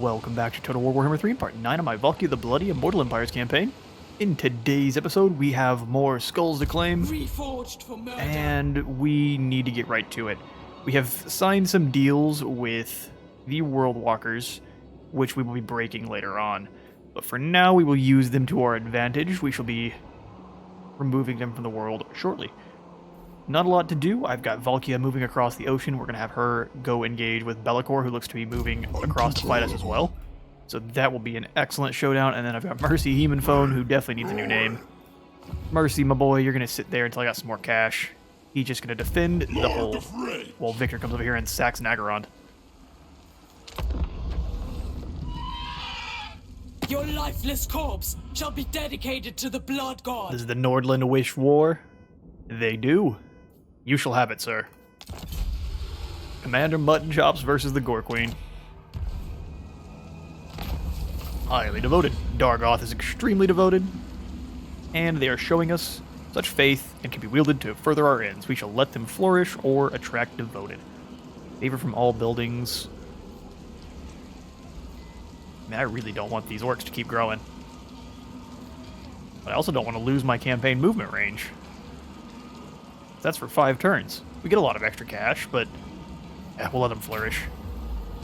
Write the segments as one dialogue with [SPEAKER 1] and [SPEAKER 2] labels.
[SPEAKER 1] Welcome back to Total War Warhammer 3 Part 9 of my Valkia the Bloody Immortal Empires campaign. In today's episode, we have more skulls to claim,
[SPEAKER 2] Reforged for murder.
[SPEAKER 1] and we need to get right to it. We have signed some deals with the World Walkers, which we will be breaking later on. But for now, we will use them to our advantage. We shall be removing them from the world shortly. Not a lot to do. I've got Valkia moving across the ocean. We're going to have her go engage with Be'lakor, who looks to be moving across to fight us as well. So that will be an excellent showdown. And then I've got Mercy Heemanphone, who definitely needs a new name. Mercy, my boy, you're going to sit there until I got some more cash. He's just going to defend the whole while Victor comes over here and sacks Nagaron.
[SPEAKER 2] Your lifeless corpse shall be dedicated to the blood god.
[SPEAKER 1] Does the Nordland wish war? They do. You shall have it, sir. Commander Mutton Chops versus the Gore Queen. Highly devoted. Dargoth is extremely devoted. And they are showing us such faith and can be wielded to further our ends. We shall let them flourish or attract devoted. Favor from all buildings. Man, I really don't want these orcs to keep growing. But I also don't want to lose my campaign movement range. That's for 5 turns. We get a lot of extra cash, but yeah, we'll let them flourish.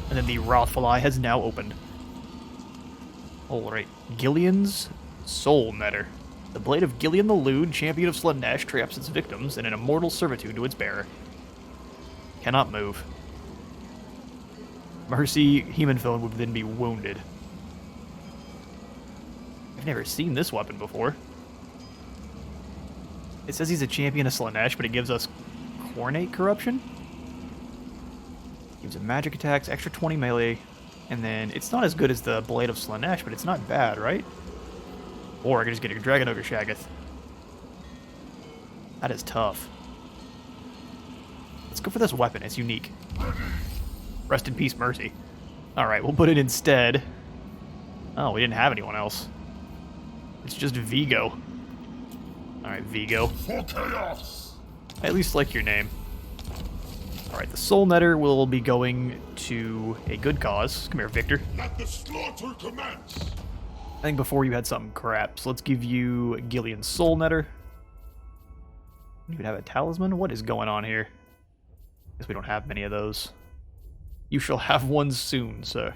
[SPEAKER 1] And then the Wrathful Eye has now opened. Alright, Gillian's Soul Netter. The blade of Gillian the Lewd, champion of Slaanesh, traps its victims in an immortal servitude to its bearer. Cannot move. Mercy Heemanphone would then be wounded. I've never seen this weapon before. It says he's a champion of Slaanesh, but it gives us Khorne corruption. Gives him magic attacks, extra 20 melee, and then it's not as good as the Blade of Slaanesh, but it's not bad, right? Or I could just get a Dragon Ogre Shaggoth. That is tough. Let's go for this weapon, it's unique. Rest in peace, Mercy. Alright, we'll put it instead. Oh, we didn't have anyone else. It's just Vigo. Alright, Vigo.
[SPEAKER 3] For chaos.
[SPEAKER 1] I at least like your name. Alright, the Soul Netter will be going to a good cause. Come here, Victor.
[SPEAKER 3] Let the slaughter commence.
[SPEAKER 1] I think before you had something crap, so let's give you Gillian's Soul Netter. You even have a talisman? What is going on here? Guess we don't have many of those. You shall have one soon, sir.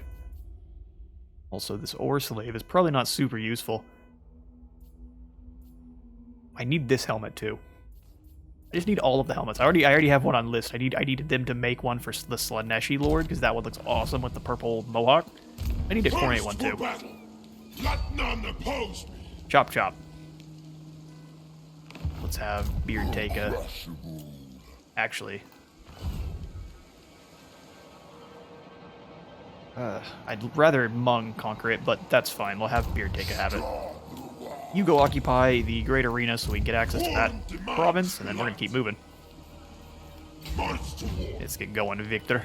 [SPEAKER 1] Also, this Ore Slave is probably not super useful. I need this helmet too. I just need all of the helmets. I already have one on list. I needed them to make one for the Slaaneshi Lord because that one looks awesome with the purple mohawk. I need a Khorne one too.
[SPEAKER 3] Let none oppose me.
[SPEAKER 1] Chop chop. Let's have Beard Taker. Actually, I'd rather Mung conquer it, but that's fine. We'll have Beard Taker have it. You go occupy the Great Arena so we can get access to that province, and then we're going to keep moving. Let's get going, Victor.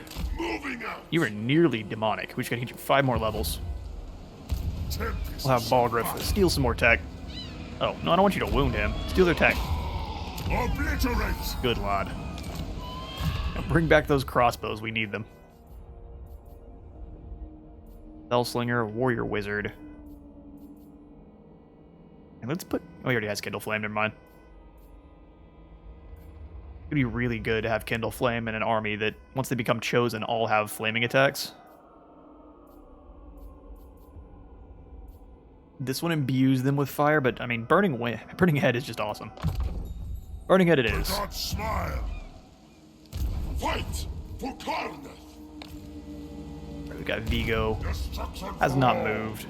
[SPEAKER 1] You are nearly demonic. We just got to get you 5 more levels. We'll have Balgriff steal some more tech. Oh, no, I don't want you to wound him. Steal their tech.
[SPEAKER 3] Obliterate.
[SPEAKER 1] Good lad. Now bring back those crossbows. We need them. Spellslinger, Warrior Wizard. And let's put... Oh, he already has Kindle Flame, never mind. It'd be really good to have Kindle Flame in an army that, once they become chosen, all have flaming attacks. This one imbues them with fire, but, I mean, Burning Head is just awesome. Burning Head it is.
[SPEAKER 3] God smile. Fight for Khorne.
[SPEAKER 1] We've got Vigo. Has not moved.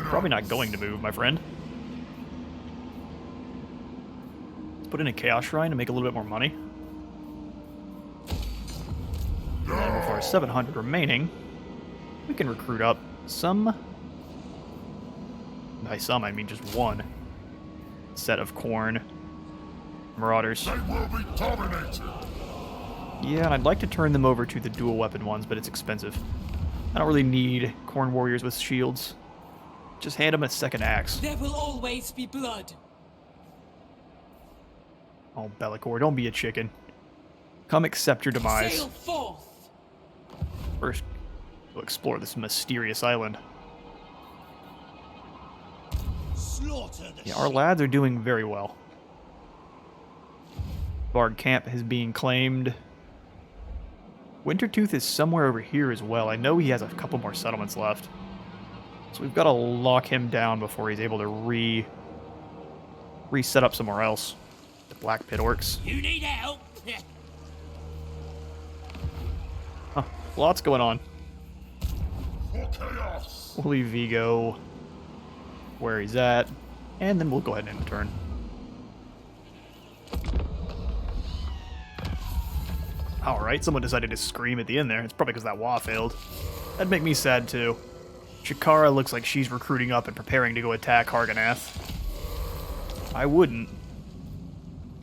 [SPEAKER 1] Probably not going to move, my friend. Let's put in a Chaos Shrine to make a little bit more money. And then with our 700 remaining, we can recruit up some... By some, I mean just one set of Khorne Marauders.
[SPEAKER 3] They will be dominated.
[SPEAKER 1] Yeah, and I'd like to turn them over to the dual weapon ones, but it's expensive. I don't really need Khorne warriors with shields. Just hand them a second axe.
[SPEAKER 2] There will always be blood.
[SPEAKER 1] Oh, Be'lakor, don't be a chicken. Come accept your demise.
[SPEAKER 2] Sail forth.
[SPEAKER 1] First, to explore this mysterious island. Yeah, our lads are doing very well. Bard Camp is being claimed. Wintertooth is somewhere over here as well. I know he has a couple more settlements left. So we've got to lock him down before he's able to reset up somewhere else. The Black Pit Orcs.
[SPEAKER 2] You need help?
[SPEAKER 1] Huh, lots going on.
[SPEAKER 3] For chaos.
[SPEAKER 1] We'll leave Vigo where he's at, and then we'll go ahead and end the turn. Alright, someone decided to scream at the end there. It's probably because that Wa failed. That'd make me sad too. Shikara looks like she's recruiting up and preparing to go attack Harganath. I wouldn't.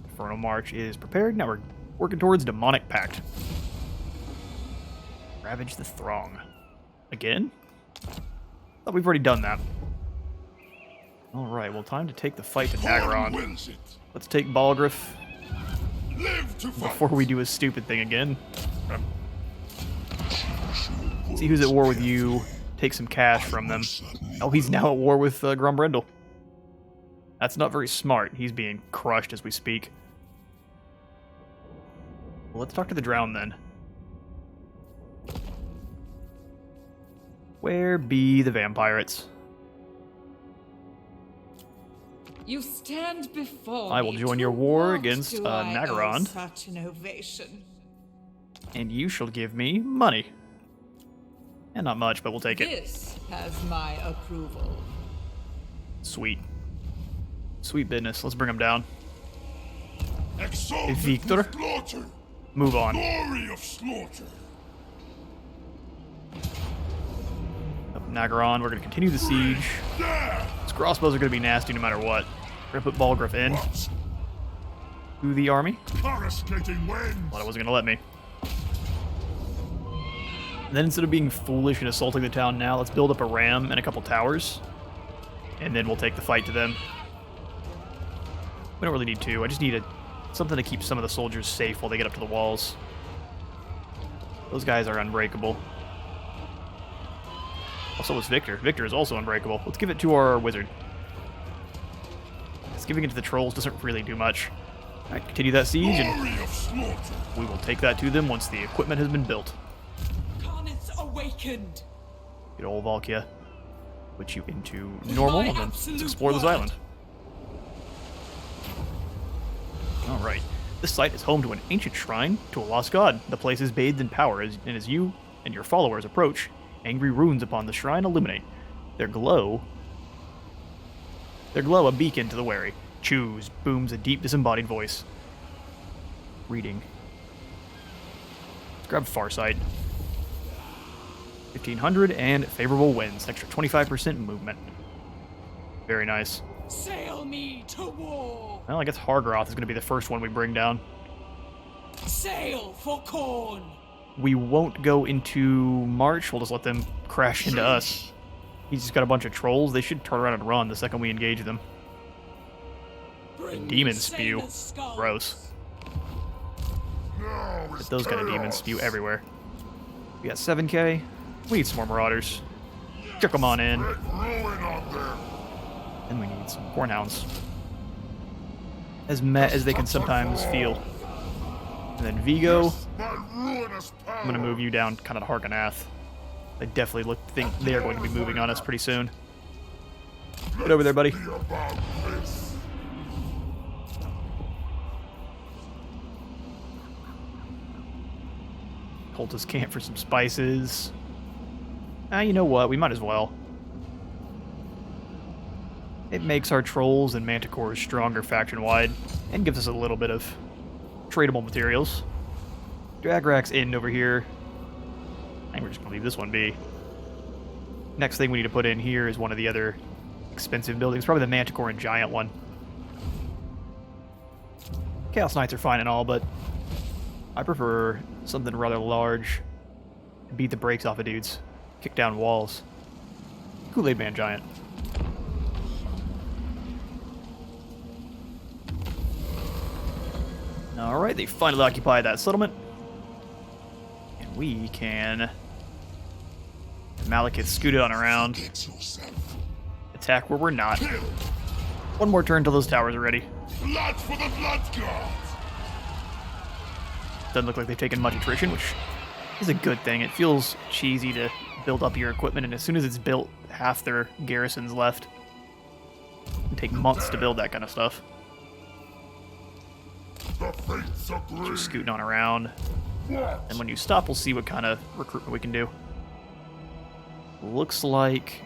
[SPEAKER 1] Infernal March is prepared. Now we're working towards Demonic Pact. Ravage the Throng. Again? Thought we've already done that. Alright, well, time to take the fight to
[SPEAKER 3] Khorne
[SPEAKER 1] Nagaron.
[SPEAKER 3] wins it.
[SPEAKER 1] Let's take Balgriff
[SPEAKER 3] Live to fight.
[SPEAKER 1] before we do his stupid thing again. See who's at war with you. Take some cash from them. Oh, he's now at war with Grumbrindle. That's not very smart. He's being crushed as we speak. Well, let's talk to the Drowned then. Where be the vampirates?
[SPEAKER 4] You stand before
[SPEAKER 1] I will
[SPEAKER 4] me
[SPEAKER 1] join
[SPEAKER 4] to
[SPEAKER 1] your war
[SPEAKER 4] what
[SPEAKER 1] against
[SPEAKER 4] do I owe
[SPEAKER 1] Nagaron.
[SPEAKER 4] Such an ovation.
[SPEAKER 1] And you shall give me money. And not much, but we'll take it.
[SPEAKER 4] This has my approval.
[SPEAKER 1] Sweet. Sweet business. Let's bring him down.
[SPEAKER 3] Exalted
[SPEAKER 1] Victor.
[SPEAKER 3] with slaughter.
[SPEAKER 1] Move on.
[SPEAKER 3] Glory of slaughter.
[SPEAKER 1] Up Nagaron, we're going to continue the siege.
[SPEAKER 3] There.
[SPEAKER 1] These crossbows are going to be nasty no matter what. We're going to put Balgriff in
[SPEAKER 3] What?
[SPEAKER 1] to the army.
[SPEAKER 3] Coruscating winds.
[SPEAKER 1] Thought it wasn't going to let me. And then instead of being foolish and assaulting the town now, let's build up a ram and a couple towers. And then we'll take the fight to them. We don't really need two. I just need something to keep some of the soldiers safe while they get up to the walls. Those guys are unbreakable. Also, it's Victor. Victor is also unbreakable. Let's give it to our wizard. Because giving it to the trolls doesn't really do much. Alright, continue that siege, and
[SPEAKER 3] Glory of slaughter.
[SPEAKER 1] we will take that to them once the equipment has been built.
[SPEAKER 2] Carnet's awakened.
[SPEAKER 1] Get old Valkia. Put you into normal, and then let's explore this island. Alright. This site is home to an ancient shrine to a lost god. The place is bathed in power, and as you and your followers approach, angry runes upon the shrine illuminate. Their glow a beacon to the wary. Choose, booms a deep disembodied voice. Reading. Let's grab Farsight. 1500 and favorable winds. Extra 25% movement. Very nice.
[SPEAKER 2] Sail me to war.
[SPEAKER 1] Well, I guess Hargroth is going to be the first one we bring down.
[SPEAKER 2] Sail for Khorne.
[SPEAKER 1] We won't go into March. We'll just let them crash into us. He's just got a bunch of trolls. They should turn around and run the second we engage them.
[SPEAKER 2] Bring
[SPEAKER 1] Demon
[SPEAKER 2] me
[SPEAKER 1] spew.
[SPEAKER 2] sailor's skulls.
[SPEAKER 1] Gross.
[SPEAKER 3] Now is
[SPEAKER 1] But those kind of demons
[SPEAKER 3] chaos.
[SPEAKER 1] spew everywhere. We got 7k. We need some more marauders. Chuck them on in.
[SPEAKER 3] Spread ruin on them.
[SPEAKER 1] And we need some Hornhounds. As met as they can sometimes feel. And then Vigo,
[SPEAKER 3] My ruinous power.
[SPEAKER 1] I'm going to move you down kind of to Harganath. I definitely think they are going to be moving on us pretty soon. Get over there, buddy.
[SPEAKER 3] Be about this.
[SPEAKER 1] Cultist camp for some spices. You know what? We might as well. It makes our trolls and manticores stronger faction-wide, and gives us a little bit of tradable materials. Dragrak's in over here. I think we're just gonna leave this one be. Next thing we need to put in here is one of the other expensive buildings, probably the Manticore and Giant one. Chaos Knights are fine and all, but I prefer something rather large to beat the brakes off of dudes. Kick down walls. Kool-Aid Man Giant. Alright, they finally occupied that settlement. And we can Malekith scooted on around.
[SPEAKER 3] Get yourself.
[SPEAKER 1] Attack where we're not.
[SPEAKER 3] Kill.
[SPEAKER 1] One more turn till those towers are ready.
[SPEAKER 3] Blood for the Blood Guard.
[SPEAKER 1] Doesn't look like they've taken much attrition, which is a good thing. It feels cheesy to build up your equipment, and as soon as it's built, half their garrison's left. It take months to build that kind of stuff.
[SPEAKER 3] The fates agree.
[SPEAKER 1] Just scooting on around.
[SPEAKER 3] What?
[SPEAKER 1] And when you stop, we'll see what kind of recruitment we can do. Looks like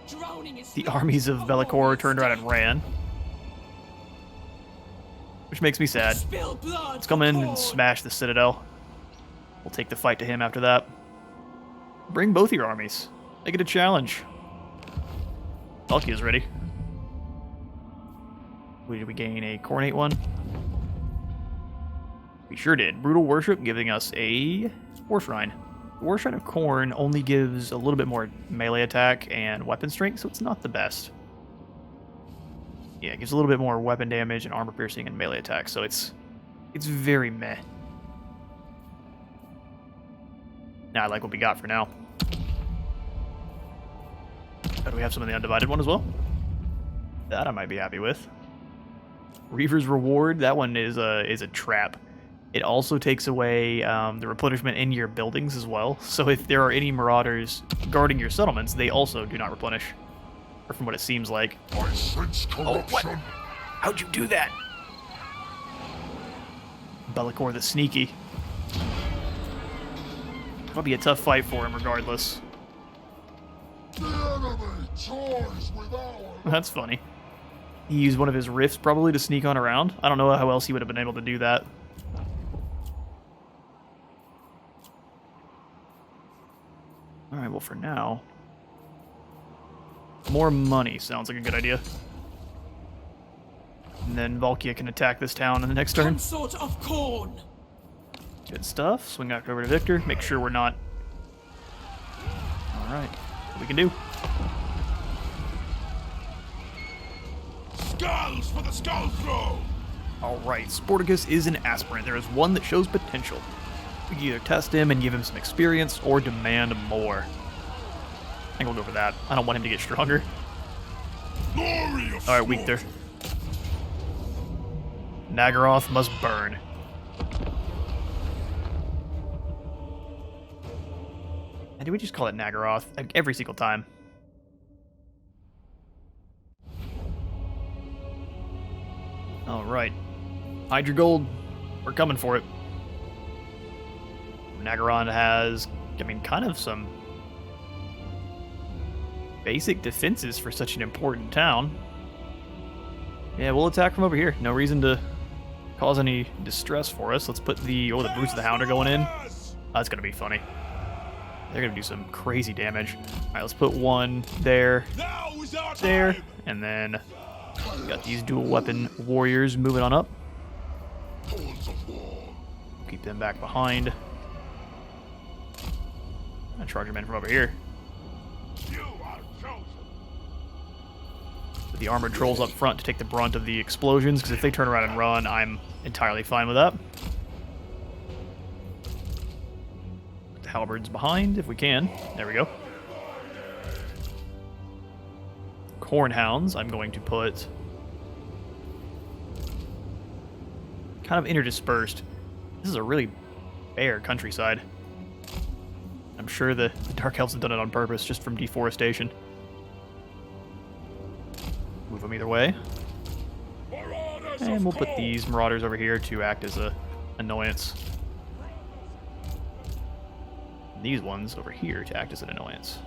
[SPEAKER 2] Drowning is
[SPEAKER 1] the
[SPEAKER 2] not
[SPEAKER 1] armies of
[SPEAKER 2] our
[SPEAKER 1] Bellicor turned around and
[SPEAKER 2] mistake.
[SPEAKER 1] ran. Which makes me sad.
[SPEAKER 2] Spill blood.
[SPEAKER 1] Let's come in
[SPEAKER 2] for
[SPEAKER 1] and
[SPEAKER 2] Khorne.
[SPEAKER 1] smash the Citadel. We'll take the fight to him after that. Bring both your armies. Make it a challenge. Valkia's ready. Did we gain a Khornate one? We sure did. Brutal Worship giving us a War Shrine. The War Shrine of Khorne only gives a little bit more melee attack and weapon strength, so it's not the best. Yeah, it gives a little bit more weapon damage and armor piercing and melee attack, so it's very meh. Nah, I like what we got for now. But we have some of the Undivided one as well. That I might be happy with. Reaver's Reward, that one is a trap. It also takes away the replenishment in your buildings as well. So if there are any marauders guarding your settlements, they also do not replenish. Or from what it seems like.
[SPEAKER 3] I sense
[SPEAKER 1] Oh, what?
[SPEAKER 3] corruption.
[SPEAKER 1] How'd you do that? Bellicor the Sneaky. It'll be a tough fight for him regardless.
[SPEAKER 3] The enemy toys with ours.
[SPEAKER 1] That's funny. He used one of his rifts probably to sneak on around. I don't know how else he would have been able to do that. Alright, well for now... more money sounds like a good idea. And then Valkia can attack this town in the next turn.
[SPEAKER 2] Consort of Khorne.
[SPEAKER 1] Good stuff. Swing back over to Victor. Make sure we're not... Alright. What we can do.
[SPEAKER 3] Skulls for the skull throw.
[SPEAKER 1] Alright, Sporticus is an aspirant. There is one that shows potential. We can either test him and give him some experience, or demand more. I think we'll go for that. I don't want him to get stronger.
[SPEAKER 3] Glory of
[SPEAKER 1] Alright, weak there. Nagaroth must burn. And do we just call it Nagaroth every single time? Alright. Hydra Gold. We're coming for it. Nagaron has, I mean, kind of some basic defenses for such an important town. Yeah, we'll attack from over here. No reason to cause any distress for us. Let's put the... Oh, the Brutes of the Hound are going in. That's going to be funny. They're going to do some crazy damage. Alright, let's put one there,
[SPEAKER 3] Now is our
[SPEAKER 1] there,
[SPEAKER 3] time.
[SPEAKER 1] and then we got these dual weapon warriors moving on up.
[SPEAKER 3] Horns of war.
[SPEAKER 1] Keep them back behind. And charge them in from over here.
[SPEAKER 3] You are chosen.
[SPEAKER 1] Put the armored trolls up front to take the brunt of the explosions, because if they turn around and run, I'm entirely fine with that. Put the halberds behind, if we can. There we go. Khorne hounds, I'm going to put kind of interdispersed. This is a really bare countryside. I'm sure the Dark Elves have done it on purpose, just from deforestation. Move them either way.
[SPEAKER 3] Marauders
[SPEAKER 1] And
[SPEAKER 3] of
[SPEAKER 1] we'll put
[SPEAKER 3] Khorne.
[SPEAKER 1] these marauders over here to act as a annoyance. And these ones over here to act as an annoyance.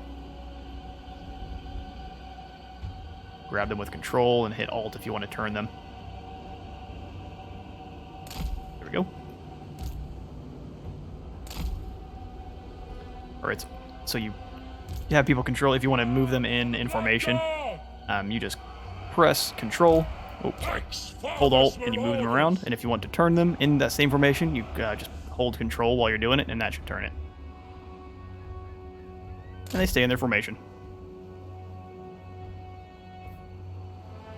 [SPEAKER 1] Grab them with control and hit Alt if you want to turn them. There we go. Alright, so you have people control. If you want to move them in formation, you just press control. Oh, sorry. Hold Alt and you move them around. And if you want to turn them in that same formation, you just hold control while you're doing it, and that should turn it. And they stay in their formation.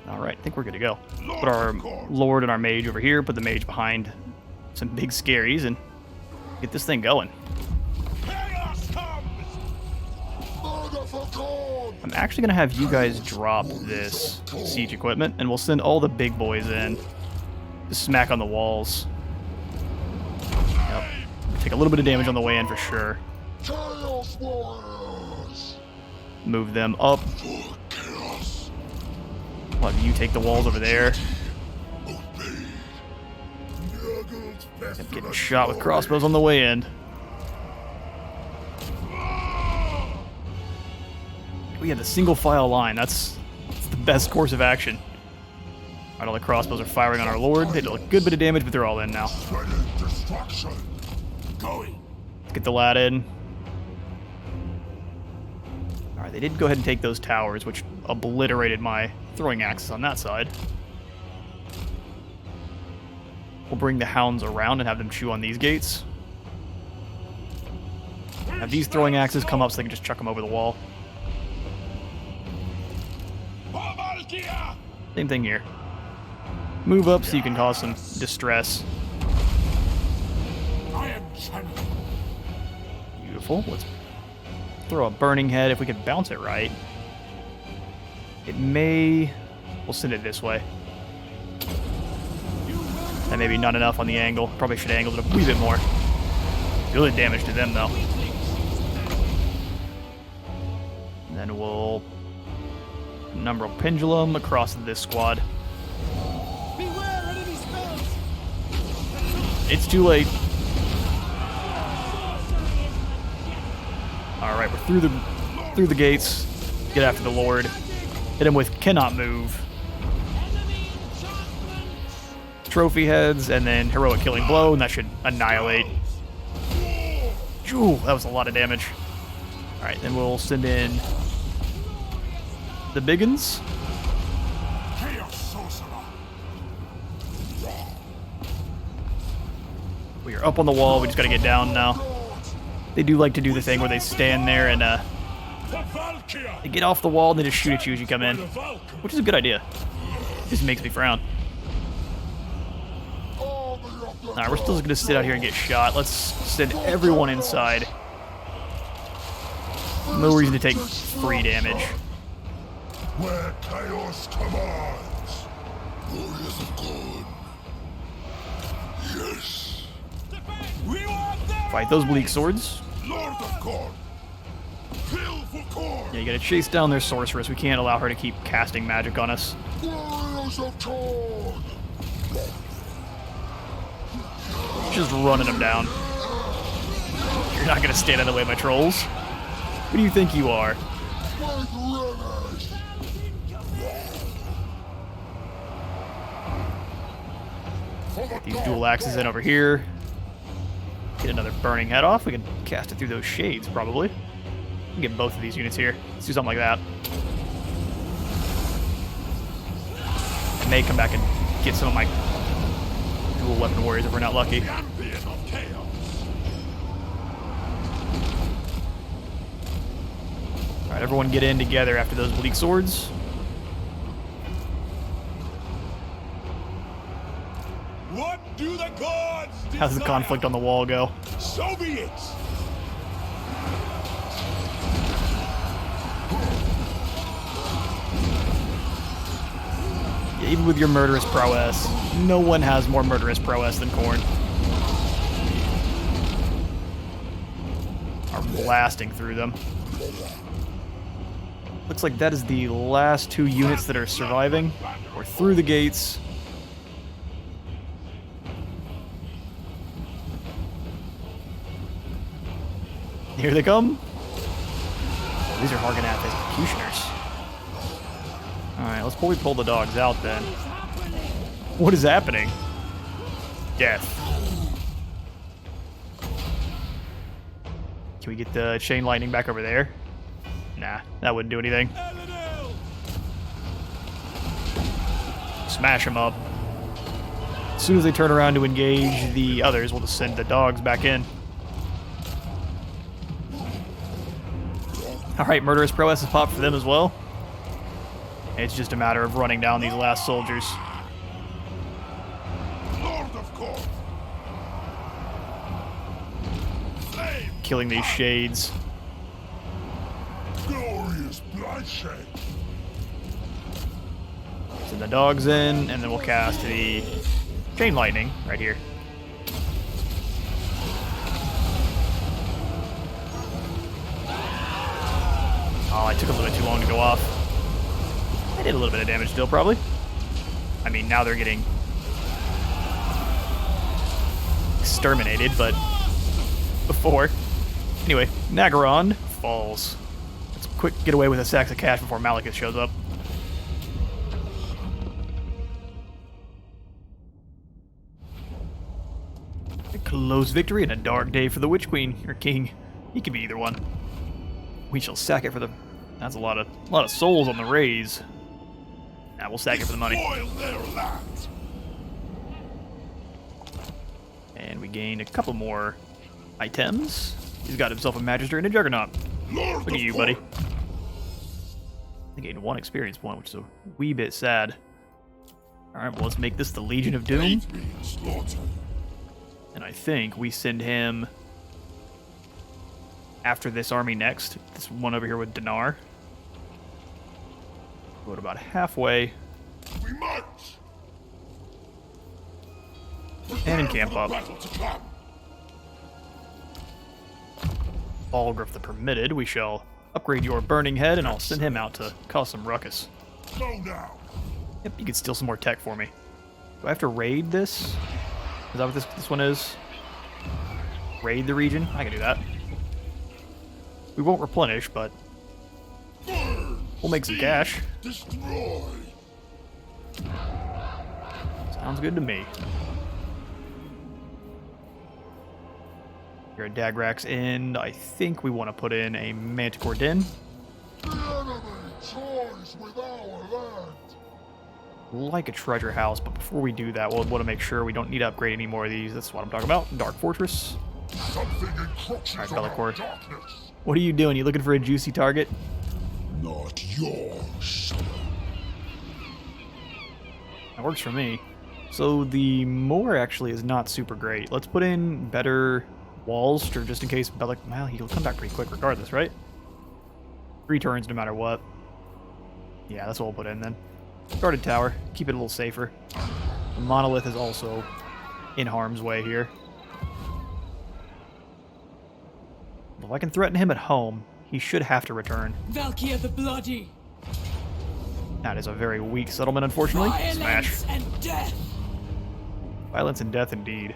[SPEAKER 1] Alright, I think we're good to go. Put our Lord and our Mage over here, put the Mage behind some big scaries, and get this thing going.
[SPEAKER 3] Chaos comes.
[SPEAKER 1] I'm actually going to have you guys drop this siege equipment, and we'll send all the big boys in to smack on the walls. Yep. Take a little bit of damage on the way in for sure.
[SPEAKER 3] Chaos Warriors!
[SPEAKER 1] Move them up.
[SPEAKER 3] For chaos!
[SPEAKER 1] We'll have you take the walls over there.
[SPEAKER 3] Obey! Nurgle's
[SPEAKER 1] Yep, getting shot with crossbows on the way in. We have the single file line. That's the best course of action. Alright, all the crossbows are firing on our lord. They did a good bit of damage, but they're all in now.
[SPEAKER 3] Spreading destruction! Going!
[SPEAKER 1] Let's get the lad in. Alright, they did go ahead and take those towers, which obliterated my throwing axes on that side. We'll bring the hounds around and have them chew on these gates. Have these throwing axes come up so they can just chuck them over the wall.
[SPEAKER 3] For Valkia!
[SPEAKER 1] Same thing here. Move up so you can cause some distress.
[SPEAKER 3] I am champion!
[SPEAKER 1] Beautiful. Let's throw a burning head if we could bounce it right. It may... We'll send it this way. That may be not enough on the angle. Probably should have angled it a wee bit more. Really damage to them, though. And then we'll... Numbral Pendulum across this squad.
[SPEAKER 2] Beware enemy spells!
[SPEAKER 1] It's too late. Alright, we're through the gates. Get after the Lord. Hit him with cannot move. Trophy heads, and then heroic killing blow, and that should annihilate. Ooh, that was a lot of damage. Alright, then we'll send in the biggins.
[SPEAKER 3] Chaos Sorcerer!
[SPEAKER 1] We are up on the wall, we just gotta get down now. They do like to do the thing where they stand there and
[SPEAKER 3] For Valkia!
[SPEAKER 1] they get off the wall and they just shoot at you as you come in.
[SPEAKER 3] The Valkyrie!
[SPEAKER 1] Which is a good idea. Just makes me frown. Alright, we're still just gonna sit out here and get shot. Let's send everyone inside. No reason to take free damage.
[SPEAKER 3] Where chaos commands! Warriors of Khorne! Yes! We want them!
[SPEAKER 1] Fight those bleak swords.
[SPEAKER 3] Lord of Khorne! Kill for Khorne!
[SPEAKER 1] Yeah, you gotta chase down their sorceress. We can't allow her to keep casting magic on us.
[SPEAKER 3] Warriors of Khorne!
[SPEAKER 1] Just running them down. You're not gonna stand in the way of my trolls. Who do you think you are? Get these dual axes in over here. Get another burning head off. We can cast it through those shades, probably. We can get both of these units here. Let's do something like that. I may come back and get some of my dual weapon warriors if we're not lucky.
[SPEAKER 3] Champion of chaos!
[SPEAKER 1] Alright, everyone get in together after those bleak swords.
[SPEAKER 3] What do the gods desire?
[SPEAKER 1] How's the conflict on the wall go?
[SPEAKER 3] So be it!
[SPEAKER 1] Yeah, even with your murderous prowess, no one has more murderous prowess than Khorne. Are blasting through them. Looks like that is the last two units that are surviving. We're through the gates. Here they come. These are Hargonath executioners. Alright, let's probably pull the dogs out then. What is happening? Death. Can we get the chain lightning back over there? Nah, that wouldn't do anything. Smash them up. As soon as they turn around to engage the others, we'll just send the dogs back in. Alright, murderous prowess has popped for them as well. It's just a matter of running down these last soldiers.
[SPEAKER 3] Lord of Khorne! Flame!
[SPEAKER 1] Killing these shades.
[SPEAKER 3] Glorious blight! shame.
[SPEAKER 1] Send the dogs in, and then we'll cast the Chain Lightning right here. Oh, I took a little bit too long to go off. I did a little bit of damage still, probably. I mean, now they're getting exterminated, but before. Anyway, Nagaron falls. Let's quick get away with a sacks of cash before Malekith shows up. A close victory and a dark day for the Witch Queen, or King. He could be either one. We shall sack it for the... That's a lot of souls on the raise. Nah, we'll sack it for the money.
[SPEAKER 3] Spoil their land.
[SPEAKER 1] And we gain a couple more items. He's got himself a Magister and a Juggernaut.
[SPEAKER 3] Lord
[SPEAKER 1] Look at
[SPEAKER 3] of
[SPEAKER 1] you, buddy.
[SPEAKER 3] Khorne.
[SPEAKER 1] I gained 1 experience point, which is a wee bit sad. Alright, well, let's make this the Legion of Doom.
[SPEAKER 3] Leave me in slaughter.
[SPEAKER 1] And I think we send him after this army next. This one over here with Dinar. Go at about halfway.
[SPEAKER 3] We march.
[SPEAKER 1] And encamp up.
[SPEAKER 3] Battle to come.
[SPEAKER 1] Balgruuf the Permitted. We shall upgrade your Burning Head, and I'll send him out to cause some ruckus.
[SPEAKER 3] Go now.
[SPEAKER 1] Yep, you can steal some more tech for me. Do I have to raid this? Is that what this one is? Raid the region? I can do that. We won't replenish, but
[SPEAKER 3] Burn.
[SPEAKER 1] we'll make some cash.
[SPEAKER 3] Destroy.
[SPEAKER 1] Sounds good to me. You're a Dagrax in. I think we want to put in a Manticore Den.
[SPEAKER 3] The enemy toys with our land.
[SPEAKER 1] Like a treasure house, but before we do that, we'll want to make sure we don't need to upgrade any more of these. That's what I'm talking about. Dark Fortress.
[SPEAKER 3] Something encroaches
[SPEAKER 1] Alright,
[SPEAKER 3] on our
[SPEAKER 1] Bellicor.
[SPEAKER 3] darkness.
[SPEAKER 1] What are you doing? You looking for a juicy target?
[SPEAKER 3] Not yours.
[SPEAKER 1] That works for me. So the Moor actually is not super great. Let's put in better walls, just in case Bellic... Well, he'll come back pretty quick regardless, right? 3 turns no matter what. Yeah, that's what we'll put in then. Guarded tower. Keep it a little safer. The Monolith is also in harm's way here. If I can threaten him at home, he should have to return.
[SPEAKER 2] Valkia the Bloody.
[SPEAKER 1] That is a very weak settlement, unfortunately. Smash.
[SPEAKER 2] Violence and death.
[SPEAKER 1] Violence and death, indeed.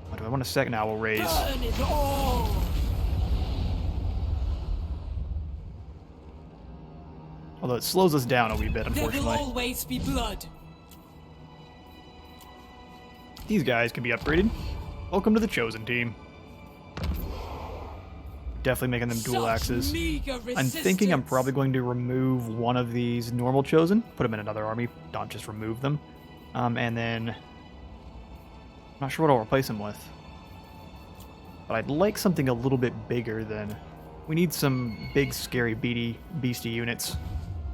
[SPEAKER 1] What do I want to second? Now we'll raise.
[SPEAKER 2] Burn it all.
[SPEAKER 1] Although it slows us down a wee bit,
[SPEAKER 2] There will
[SPEAKER 1] unfortunately.
[SPEAKER 2] always be blood.
[SPEAKER 1] These guys can be upgraded. Welcome to the Chosen team. Definitely making them dual
[SPEAKER 2] Such
[SPEAKER 1] axes.
[SPEAKER 2] meager
[SPEAKER 1] I'm thinking I'm
[SPEAKER 2] resistance.
[SPEAKER 1] probably going to remove one of these normal Chosen, put them in another army, not just remove them. And then... I'm not sure what I'll replace them with. But I'd like something a little bit bigger than... We need some big, scary, beastie units.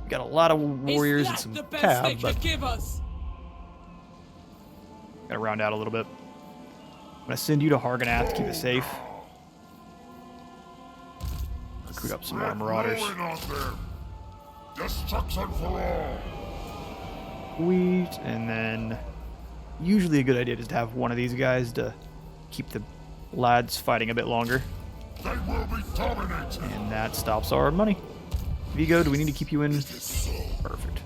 [SPEAKER 1] We got a lot of warriors and
[SPEAKER 2] Is
[SPEAKER 1] some
[SPEAKER 2] that the best they
[SPEAKER 1] tab, but
[SPEAKER 2] could give us?
[SPEAKER 1] gotta round out a little bit. I'm gonna send you to Hargonath to keep it safe. Recruit up some more marauders.
[SPEAKER 3] Blowing on them. Destruction for all.
[SPEAKER 1] Sweet, and then usually a good idea is to have one of these guys to keep the lads fighting a bit longer,
[SPEAKER 3] They will be dominated.
[SPEAKER 1] and that stops our money. Vigo, do we need to keep you in? Perfect.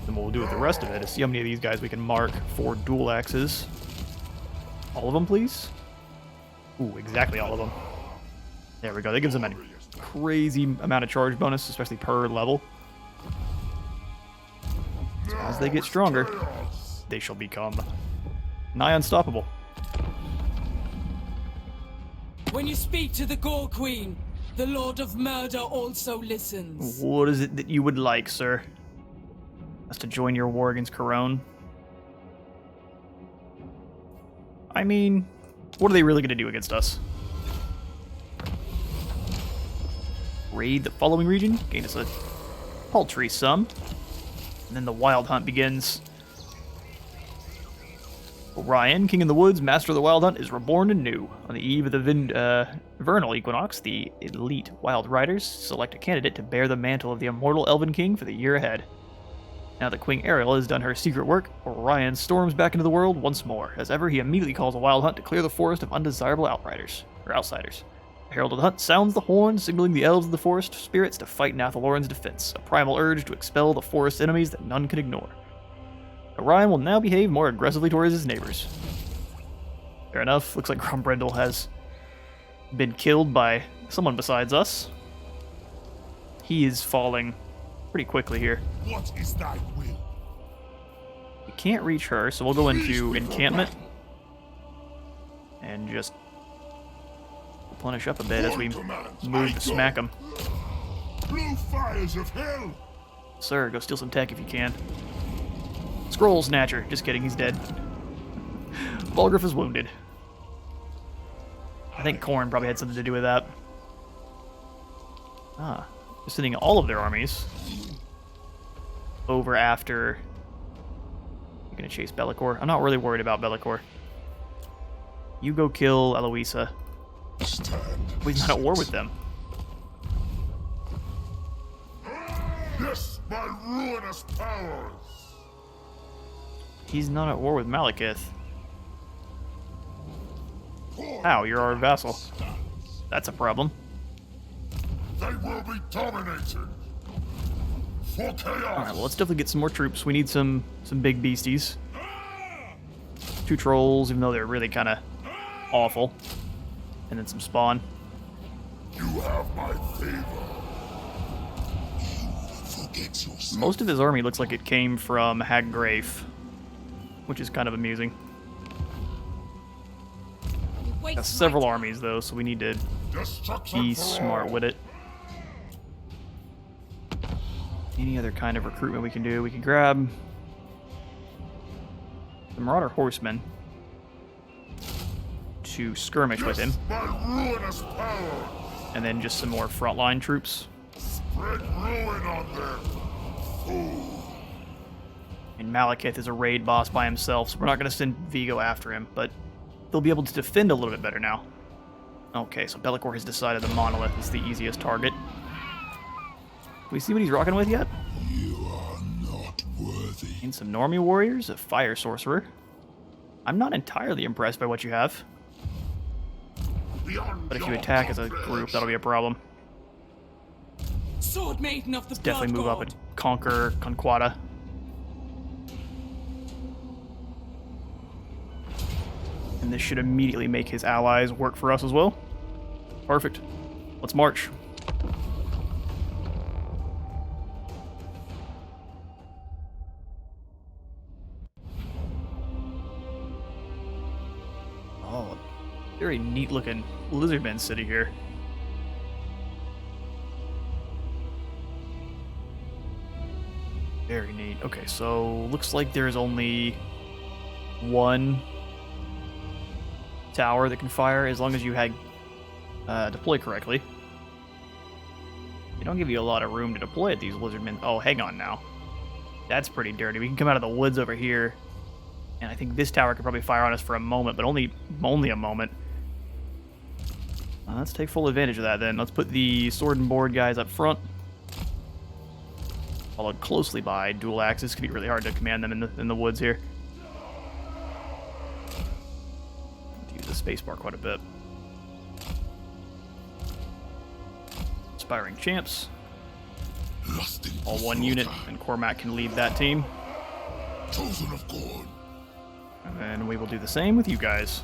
[SPEAKER 1] Then what we'll do with the rest of it is see how many of these guys we can mark for dual axes. All of them, please? Ooh, exactly all of them. There we go. That gives them a crazy amount of charge bonus, especially per level. As they get stronger, they shall become nigh unstoppable.
[SPEAKER 2] When you speak to the Gore Queen, the Lord of Murder also listens.
[SPEAKER 1] What is it that you would like, sir? Us to join your war against Khorne? I mean, what are they really going to do against us? Raid the following region, gain us a paltry sum, and then the wild hunt begins. Orion, King of the Woods, Master of the Wild Hunt, is reborn anew. On the eve of the vernal equinox, the elite Wild Riders select a candidate to bear the mantle of the immortal Elven King for the year ahead. Now that Queen Ariel has done her secret work, Orion storms back into the world once more. As ever, he immediately calls a wild hunt to clear the forest of undesirable outsiders. The herald of the hunt sounds the horn, signaling the elves of the forest spirits to fight in Athaloran's defense, a primal urge to expel the forest's enemies that none can ignore. Orion will now behave more aggressively towards his neighbors. Fair enough. Looks like Grombrindle has been killed by someone besides us. He is falling pretty quickly here.
[SPEAKER 3] What is thy will?
[SPEAKER 1] We can't reach her, so we'll go into encampment and just replenish up a bit as we move to smack him.
[SPEAKER 3] Blue fires of hell!
[SPEAKER 1] Sir, go steal some tech if you can. Scroll Snatcher. Just kidding, he's dead. Volgriff is wounded. I think Khorne probably had something to do with that. Ah, they're sending all of their armies over after... You're gonna chase Bellicor? I'm not really worried about Bellicor. You go kill Eloisa. We're not at war with them.
[SPEAKER 3] Yes, my ruinous powers!
[SPEAKER 1] He's not at war with Malekith. How? You're our vassal. That's a problem.
[SPEAKER 3] They will be dominated! For chaos!
[SPEAKER 1] Alright, well, let's definitely get some more troops. We need some big beasties. 2 trolls, even though they're really kind of awful. And then some spawn.
[SPEAKER 3] You have my favor. You forget yourself.
[SPEAKER 1] Most of his army looks like it came from Haggrafe, which is kind of amusing. Got several armies, though, so we need to be smart with it. Any other kind of recruitment we can do? We can grab the Marauder Horsemen to skirmish with him.
[SPEAKER 3] My ruinous power!
[SPEAKER 1] And then just some more frontline troops.
[SPEAKER 3] Spread ruin on them!
[SPEAKER 1] And Malekith is a raid boss by himself, so we're not going to send Vigo after him, but they'll be able to defend a little bit better now. Okay, so Bellicor has decided the Monolith is the easiest target. Can we see what he's rocking with yet?
[SPEAKER 3] You are not worthy.
[SPEAKER 1] And some Normie warriors, a fire sorcerer. I'm not entirely impressed by what you have, but if you attack as a group, that'll be a problem.
[SPEAKER 2] Sword Maiden of the Blood
[SPEAKER 1] Definitely move up
[SPEAKER 2] God.
[SPEAKER 1] and conquer Conquata. And this should immediately make his allies work for us as well. Perfect. Let's march. Oh, very neat looking lizardman city here. Very neat. Okay, so looks like there's only one tower that can fire as long as you had deploy correctly. They don't give you a lot of room to deploy at these lizardmen. Oh, hang on now. That's pretty dirty. We can come out of the woods over here, and I think this tower could probably fire on us for a moment, but only a moment. Let's take full advantage of that then. Let's put the sword and board guys up front, followed closely by dual axes. Could be really hard to command them in the woods here. Use the spacebar quite a bit. Aspiring champs.
[SPEAKER 3] Lusting
[SPEAKER 1] All
[SPEAKER 3] for
[SPEAKER 1] one unit,
[SPEAKER 3] slaughter.
[SPEAKER 1] and Cormac can lead that team.
[SPEAKER 3] Chosen of Khorne.
[SPEAKER 1] And then we will do the same with you guys.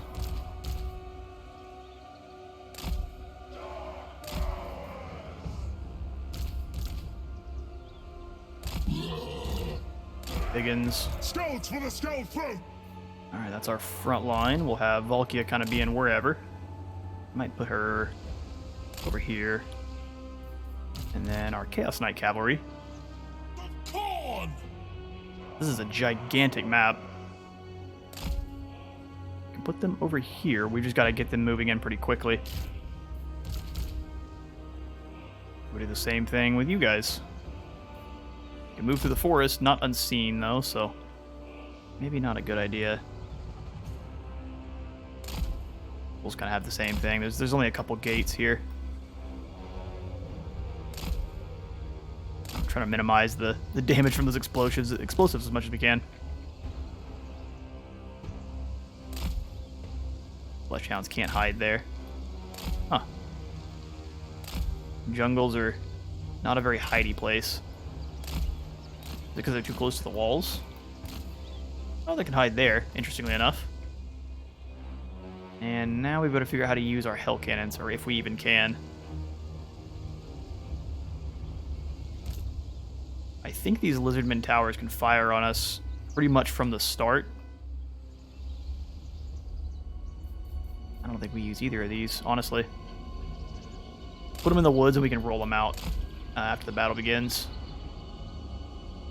[SPEAKER 1] Higgins.
[SPEAKER 3] Scouts for the scout front!
[SPEAKER 1] Alright, that's our front line. We'll have Valkia kind of being wherever. Might put her over here. And then our Chaos Knight Cavalry.
[SPEAKER 3] Khorne!
[SPEAKER 1] This is a gigantic map. We can put them over here. We just got to get them moving in pretty quickly. We'll do the same thing with you guys. You can move through the forest, not unseen though, so maybe not a good idea. We'll kind of have the same thing. There's only a couple gates here. I'm trying to minimize the damage from those explosives as much as we can. Flesh hounds can't hide there. Huh. Jungles are not a very hidey place. Is it because they're too close to the walls? Oh, they can hide there, interestingly enough. And now we've got to figure out how to use our hell cannons, or if we even can. I think these lizardmen towers can fire on us pretty much from the start. I don't think we use either of these, honestly. Put them in the woods and we can roll them out after the battle begins.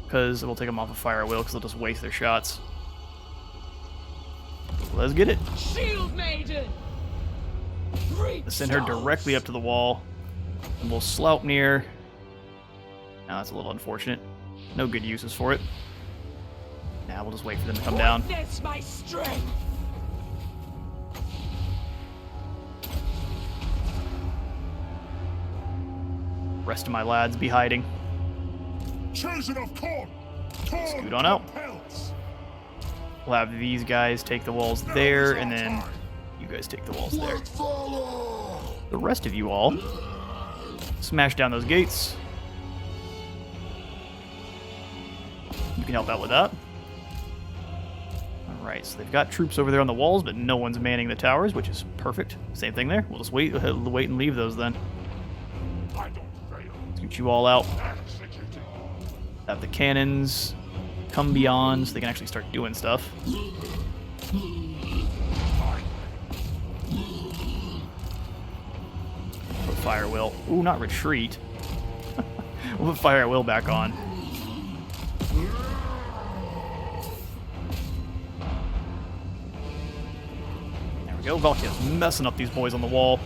[SPEAKER 1] Because we'll take them off of fire at will, because they'll just waste their shots. Let's get it.
[SPEAKER 2] Shield Maiden!
[SPEAKER 1] Send her directly up to the wall. And we'll slope near. Now that's a little unfortunate. No good uses for it. Now we'll just wait for them to come down.
[SPEAKER 2] Witness my strength!
[SPEAKER 1] Rest of my lads be hiding.
[SPEAKER 3] Chosen of Khorne.
[SPEAKER 1] Scoot on out. We'll have these guys take the walls there, and then you guys take the walls there. The rest of you all smash down those gates. You can help out with that. Alright, so they've got troops over there on the walls, but no one's manning the towers, which is perfect. Same thing there. We'll just wait and leave those then. Scoot you all out. Have the cannons come beyond so they can actually start doing stuff. Put fire at will. Ooh, not retreat. We'll put fire at will back on. There we go. Valkia's messing up these boys on the wall.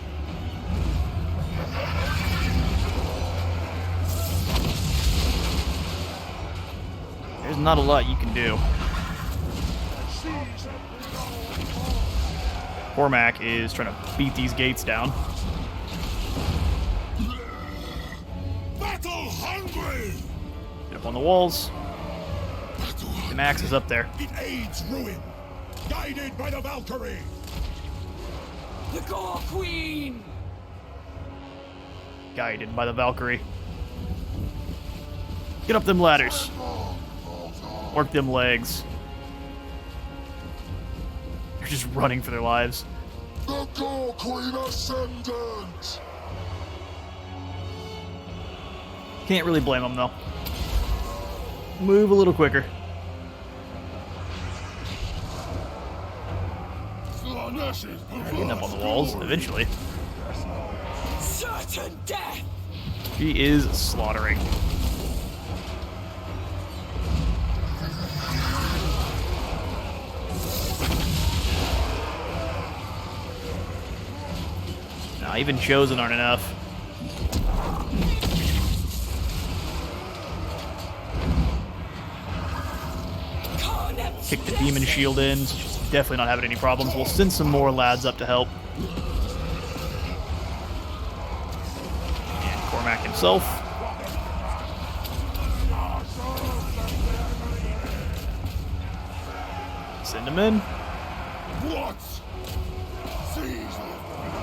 [SPEAKER 1] There's not a lot you can do. Cormac is trying to beat these gates down.
[SPEAKER 3] Battle hungry.
[SPEAKER 1] Get up on the walls. The max is up there.
[SPEAKER 3] It aids ruin. Guided by the Valkyrie.
[SPEAKER 2] The Gore Queen!
[SPEAKER 1] Guided by the Valkyrie. Get up them ladders. Work them legs. They're just running for their lives.
[SPEAKER 3] The Gore Queen Ascendant.
[SPEAKER 1] Can't really blame them though. Move a little quicker. They're getting up on the walls eventually.
[SPEAKER 2] Certain death!
[SPEAKER 1] She is slaughtering. Nah, even chosen aren't enough. Kick the demon shield in. She's definitely not having any problems. We'll send some more lads up to help. And Cormac himself. Send him in.
[SPEAKER 3] What? Seize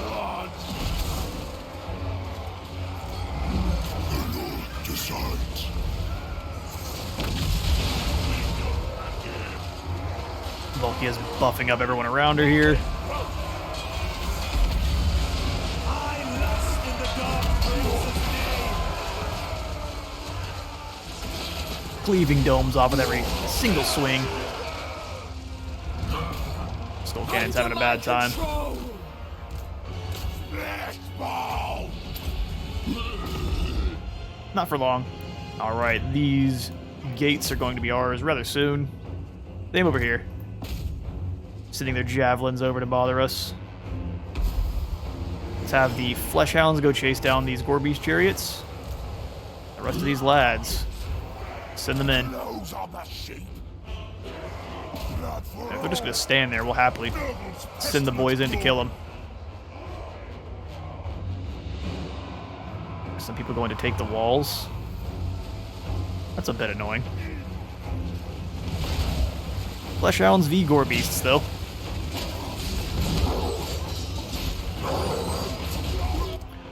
[SPEAKER 3] blood. The Lord decides.
[SPEAKER 1] Valkia's buffing up everyone around her here. Cleaving domes off with every single swing. Skull Cannon's having a bad time. Not for long. Alright, these gates are going to be ours rather soon. Same over here. Sending their javelins over to bother us. Let's have the Flesh Hounds go chase down these Gorbeast chariots. The rest of these lads, send them in. If they're just going to stand there, we'll happily send the boys in to kill them. Some people going to take the walls. That's a bit annoying. Flesh Hounds v Gore Beasts, though.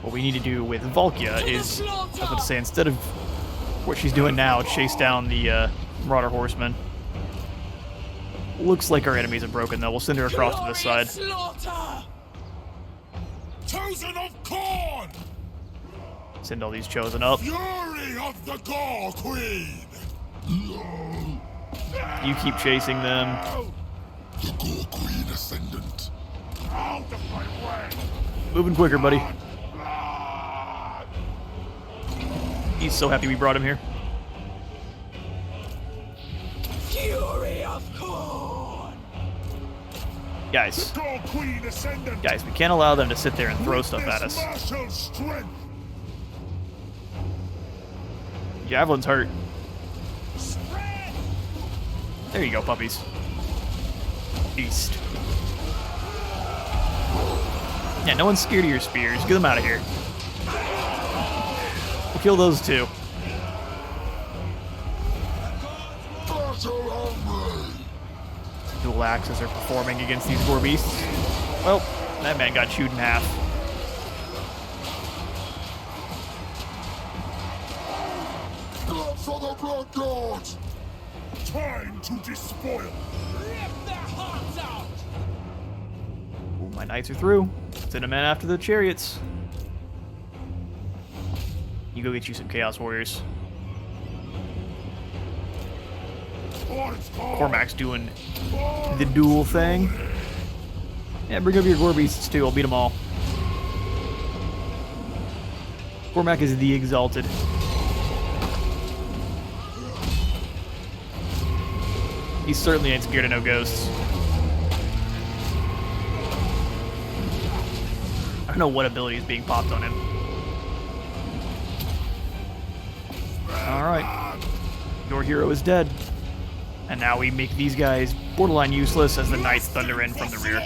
[SPEAKER 1] What we need to do with Valkia is, I was about to say, instead of what she's doing now, chase down the Marauder Horsemen. Looks like our enemies are broken, though. We'll send her across to this side.
[SPEAKER 3] Chosen of Khorne!
[SPEAKER 1] Send all these chosen up.
[SPEAKER 3] Fury of the Gore Queen!
[SPEAKER 1] You keep chasing them.
[SPEAKER 3] The Gore Queen Ascendant. Out of my way!
[SPEAKER 1] Moving quicker, buddy. He's so happy we brought him here.
[SPEAKER 2] Fury of Khorne!
[SPEAKER 1] Guys.
[SPEAKER 3] Gore Queen Ascendant!
[SPEAKER 1] Guys, we can't allow them to sit there and throw stuff at us.
[SPEAKER 3] Martial strength!
[SPEAKER 1] Javelin's hurt. There you go, puppies. Beast. Yeah, no one's scared of your spears. Get them out of here. We'll kill those two.
[SPEAKER 3] Battle hungry!
[SPEAKER 1] Dual axes are performing against these Gore Beasts. Well, that man got chewed in half.
[SPEAKER 3] Blood for the Blood Gods! Time to despoil!
[SPEAKER 2] Rip their hearts out!
[SPEAKER 1] Ooh, my knights are through. Send them in after the chariots. You go get you some Chaos Warriors. Cormac's doing the duel thing. Yeah, bring up your Gore Beasts too. I'll beat them all. Cormac is the Exalted. He certainly ain't scared of no ghosts. I don't know what ability is being popped on him. Alright. Your hero is dead. And now we make these guys borderline useless as the Knights thunder in from the rear.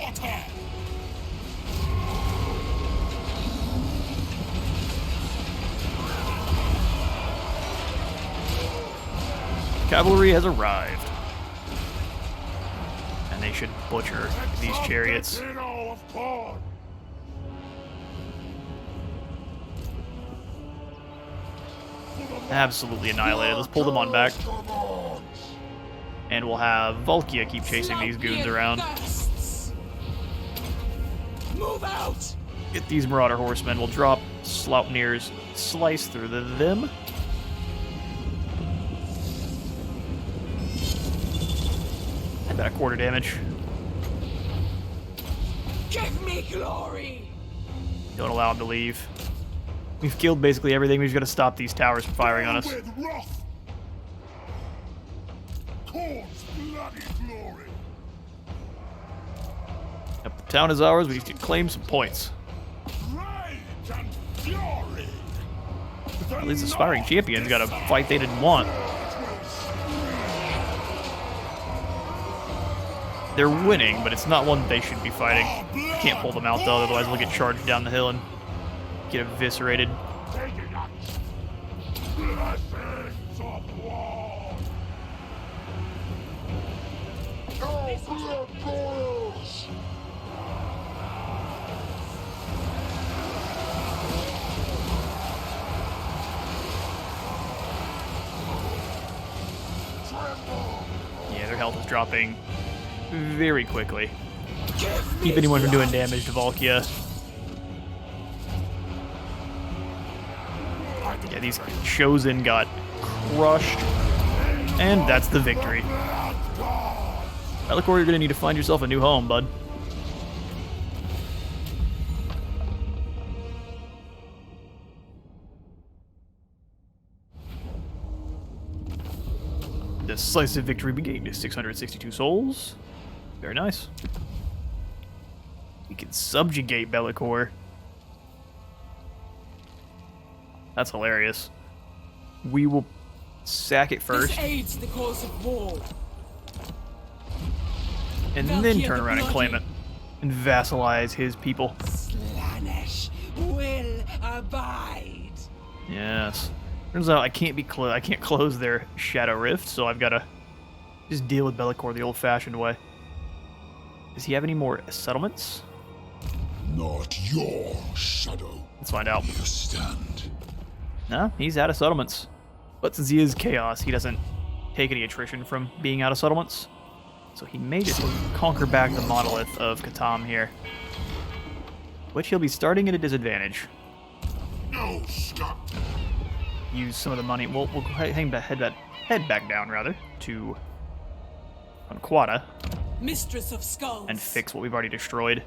[SPEAKER 1] Cavalry has arrived. And they should butcher these chariots. Absolutely annihilated. Let's pull them on back. And we'll have Valkia keep chasing these goons around.
[SPEAKER 2] Move out!
[SPEAKER 1] Get these Marauder Horsemen. We'll drop Sloupnir's slice through them. About a quarter damage.
[SPEAKER 2] Give me glory!
[SPEAKER 1] Don't allow him to leave. We've killed basically everything. We've got to stop these towers from firing on us.
[SPEAKER 3] Khorne's bloody glory.
[SPEAKER 1] Yep, the town is ours. We can claim some points.
[SPEAKER 3] Rage and fury.
[SPEAKER 1] At least the Aspiring Champions got a fight they didn't want. They're winning, but it's not one they should be fighting. Can't pull them out though, otherwise they'll get charged down the hill and get eviscerated.
[SPEAKER 3] Blessings of war. No blood boils.
[SPEAKER 1] Yeah, their health is dropping very quickly. Keep anyone from doing damage to Valkia. Yeah, these Chosen got crushed. And that's the victory. Bellicor, you're gonna need to find yourself a new home, bud. Decisive victory we gained 662 souls. Very nice. We can subjugate Bellicor. That's hilarious. We will sack it first,
[SPEAKER 2] This aids the cause of war.
[SPEAKER 1] and then turn around and claim it. And vassalize his people.
[SPEAKER 2] Slaanesh will abide.
[SPEAKER 1] Yes. Turns out I can't close their Shadow Rift, so I've got to just deal with Bellicor the old-fashioned way. Does he have any more settlements?
[SPEAKER 3] Not your shadow.
[SPEAKER 1] Let's find out.
[SPEAKER 3] You stand.
[SPEAKER 1] No, he's out of settlements. But since he is Chaos, he doesn't take any attrition from being out of settlements. So he may just conquer back the monolith of Katam here. Which he'll be starting at a disadvantage.
[SPEAKER 3] No, stop.
[SPEAKER 1] Use some of the money. We'll head back down, rather, to Conquata
[SPEAKER 2] Mistress of Skulls.
[SPEAKER 1] and fix what we've already destroyed.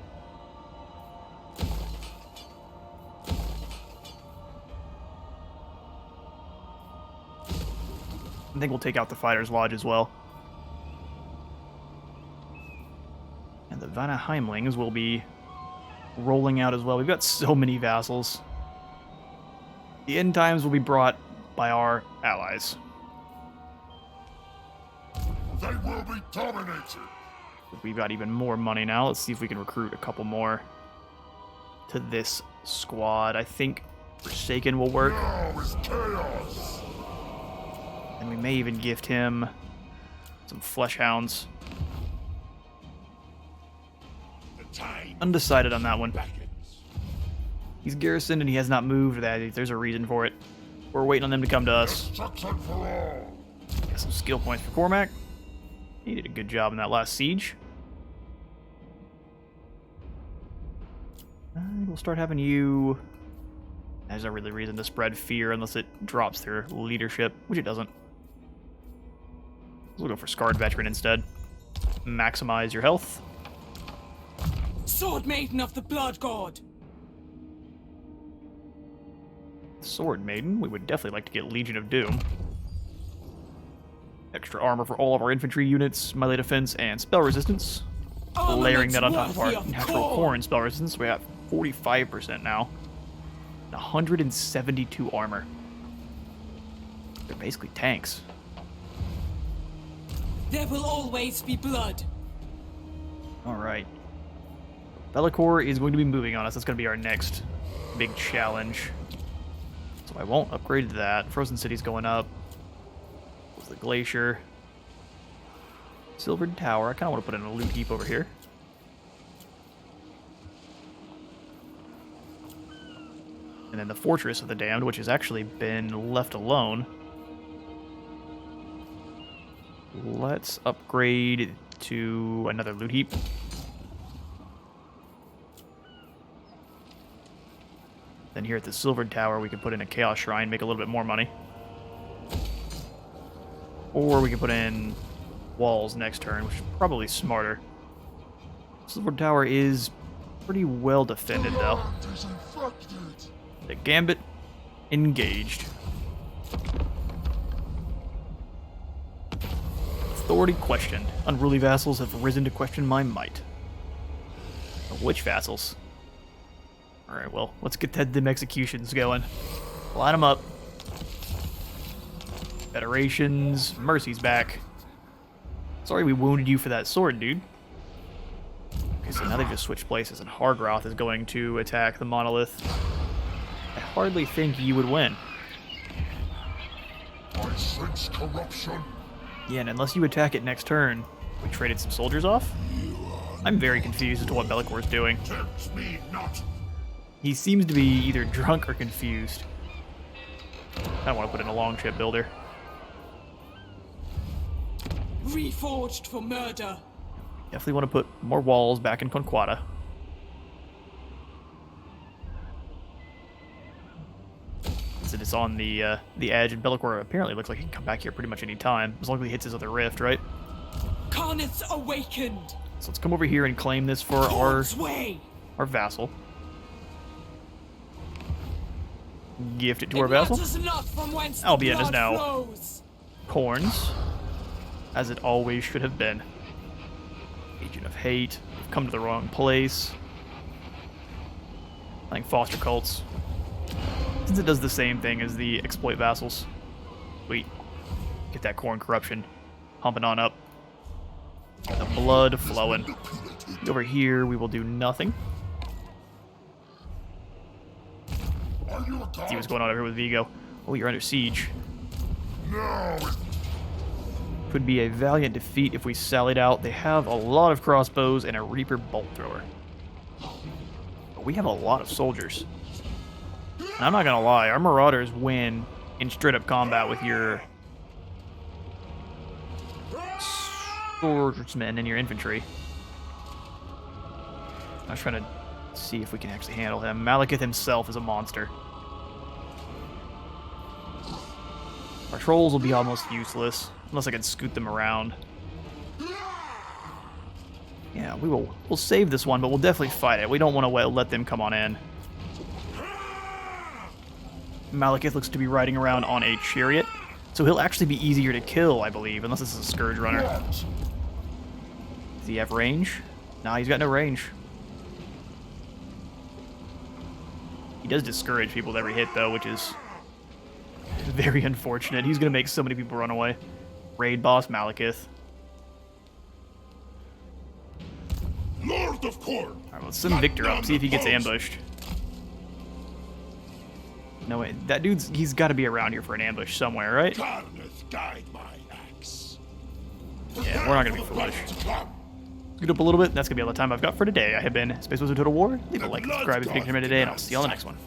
[SPEAKER 1] I think we'll take out the Fighter's Lodge as well. And the Vanaheimlings will be rolling out as well. We've got so many vassals. The end times will be brought by our allies.
[SPEAKER 3] They will be dominated.
[SPEAKER 1] We've got even more money now. Let's see if we can recruit a couple more to this squad. I think Forsaken will work.
[SPEAKER 3] Now is chaos.
[SPEAKER 1] And we may even gift him some Flesh Hounds.
[SPEAKER 3] The time
[SPEAKER 1] Undecided on that one.
[SPEAKER 3] beckons.
[SPEAKER 1] He's garrisoned and he has not moved. There's a reason for it. We're waiting on them to come to us.
[SPEAKER 3] Destruction for all.
[SPEAKER 1] Got some skill points for Cormac. He did a good job in that last siege. We'll start having you... There's no really reason to spread fear unless it drops their leadership, which it doesn't. We'll go for Scarred Veteran instead. Maximize your health.
[SPEAKER 2] Sword Maiden of the Blood God.
[SPEAKER 1] Sword Maiden. We would definitely like to get Legion of Doom. Extra armor for all of our infantry units, melee defense, and spell resistance. Layering that on top of our natural Khorne spell resistance, we have 45% now. 172 armor. They're basically tanks.
[SPEAKER 2] There will always be blood.
[SPEAKER 1] Alright. Bellicor is going to be moving on us. That's going to be our next big challenge. So I won't upgrade that. Frozen City's going up. There's the Glacier. Silvered Tower. I kind of want to put in a loot heap over here. And then the Fortress of the Damned, which has actually been left alone. Let's upgrade to another loot heap. Then here at the Silvered Tower, we can put in a Chaos Shrine, make a little bit more money. Or we can put in walls next turn, which is probably smarter. Silvered Tower is pretty well defended, though.
[SPEAKER 3] Land is infected.
[SPEAKER 1] The Gambit engaged. Authority questioned. Unruly vassals have risen to question my might. Which vassals? Alright, well, let's get them executions going. Line them up. Federations. Mercy's back. Sorry we wounded you for that sword, dude. Okay, so now they've just switched places, and Hargroth is going to attack the monolith. I hardly think you would win.
[SPEAKER 3] I sense corruption.
[SPEAKER 1] Yeah, and unless you attack it next turn, we traded some soldiers off? I'm very confused as to what Bellicor's doing.
[SPEAKER 3] Tempt me not.
[SPEAKER 1] He seems to be either drunk or confused. I don't want to put in a long ship builder.
[SPEAKER 2] Reforged for murder.
[SPEAKER 1] Definitely want to put more walls back in Conquata. Since it is on the edge, and Bellicor apparently looks like he can come back here pretty much any time, as long as he hits his other rift, right?
[SPEAKER 2] Carnets awakened.
[SPEAKER 1] So let's come over here and claim this for
[SPEAKER 2] God's way.
[SPEAKER 1] our vassal. Gift it to our
[SPEAKER 2] It
[SPEAKER 1] vassal.
[SPEAKER 2] matters not from whence the
[SPEAKER 1] Albion is
[SPEAKER 2] blood
[SPEAKER 1] now
[SPEAKER 2] flows.
[SPEAKER 1] Khorne's, as it always should have been. Agent of Hate. We've come to the wrong place. Playing foster cults. Since it does the same thing as the exploit vassals. Sweet. Get that Khorne corruption pumping on up. The blood flowing. Over here, we will do nothing.
[SPEAKER 3] Are you
[SPEAKER 1] Let's see what's going on over here with Vigo. Oh, you're under siege.
[SPEAKER 3] Now is
[SPEAKER 1] Could be a valiant defeat if we sallied out. They have a lot of crossbows and a Reaper bolt thrower. But we have a lot of soldiers. And I'm not gonna lie, our Marauders win in straight up combat with your swordsmen and your infantry. I was trying to see if we can actually handle him. Malekith himself is a monster. Our trolls will be almost useless, unless I can scoot them around. Yeah, we'll save this one, but we'll definitely fight it. We don't want to let them come on in. Malekith looks to be riding around on a chariot, so he'll actually be easier to kill, I believe, unless this is a Scourge Runner. Does he have range? Nah, he's got no range. He does discourage people with every hit, though, which is very unfortunate. He's going to make so many people run away. Raid boss Malekith.
[SPEAKER 3] Lord of Khorne.
[SPEAKER 1] Alright, let's send Victor up, see if he gets ambushed. No, wait, that he's got to be around here for an ambush somewhere, right?
[SPEAKER 3] Darkness guide my axe.
[SPEAKER 1] Yeah, we're not going to be foolish. Scoot up a little bit. That's going to be all the time I've got for today. I have been Space Wizard Total War. Leave a like, subscribe if you enjoyed today, and I'll see you on the next one.